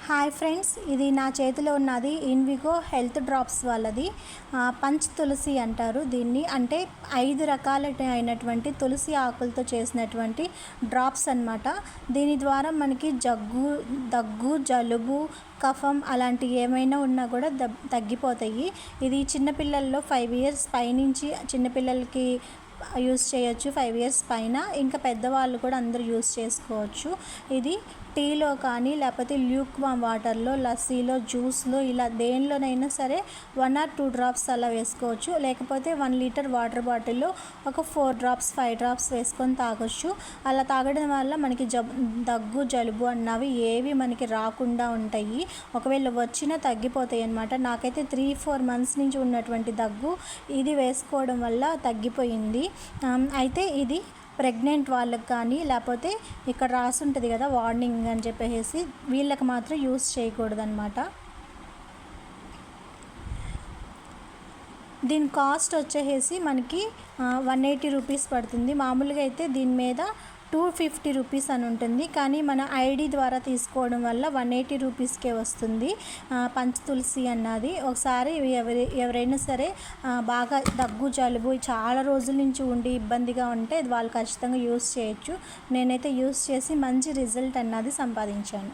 Hi friends, ఇది నా చేతిలో ఉన్నది ఇన్విగో హెల్త్ డ్రాప్స్ వాళ్ళది. పంచ్ తులసి అంటారు దీన్ని. అంటే 5 రకాల అయినటువంటి తులసి ఆకులతో చేసినటువంటి డ్రాప్స్ అన్నమాట. దీని ద్వారా మనకి దగ్గు, జలుబు, కఫం అలాంటివి ఏమైనా ఉన్నా కూడా తగ్గిపోతాయి. ఇది చిన్నపిల్లల్లో 5 ఇయర్స్ పైనుంచి చిన్నపిల్లలకి యూస్ చేయొచ్చు. 5 ఇయర్స్ పైన ఇంకా పెద్దవాళ్ళు కూడా అందరూ యూస్ చేసుకోవచ్చు. ఇది టీలో కానీ లేకపోతే ల్యూక్ వామ్ వాటర్లో, లస్సీలో, జ్యూస్లో ఇలా దేనిలోనైనా సరే 1 or 2 డ్రాప్స్ అలా వేసుకోవచ్చు. లేకపోతే 1 లీటర్ వాటర్ బాటిల్లో ఒక 4 డ్రాప్స్ 5 డ్రాప్స్ వేసుకొని తాగొచ్చు. అలా తాగడం వల్ల మనకి దగ్గు, జలుబు అన్నవి ఏవి మనకి రాకుండా ఉంటాయి. ఒకవేళ వచ్చినా తగ్గిపోతాయి అన్నమాట. నాకైతే 3-4 మంత్స్ నుంచి ఉన్నటువంటి దగ్గు ఇది వేసుకోవడం వల్ల తగ్గిపోయింది. అయితే ఇది ప్రెగ్నెంట్ వాళ్ళకి కానీ లేకపోతే ఇక్కడ రాసి ఉంటుంది కదా వార్నింగ్ అని చెప్పేసి, వీళ్ళకి మాత్రం యూస్ చేయకూడదు అనమాట. దీని కాస్ట్ వచ్చేసి మనకి 180 రూపీస్ పడుతుంది. మామూలుగా అయితే దీని మీద 250 రూపీస్ అని ఉంటుంది. కానీ మన ఐడి ద్వారా తీసుకోవడం వల్ల 180 రూపీస్కే వస్తుంది పంచ్ తులసి అన్నది. ఒకసారి ఎవరైనా సరే బాగా దగ్గు, జలుబు చాలా రోజుల నుంచి ఉండి ఇబ్బందిగా ఉంటే వాళ్ళు ఖచ్చితంగా యూస్ చేయొచ్చు. నేనైతే యూస్ చేసి మంచి రిజల్ట్ అన్నది సంపాదించాను.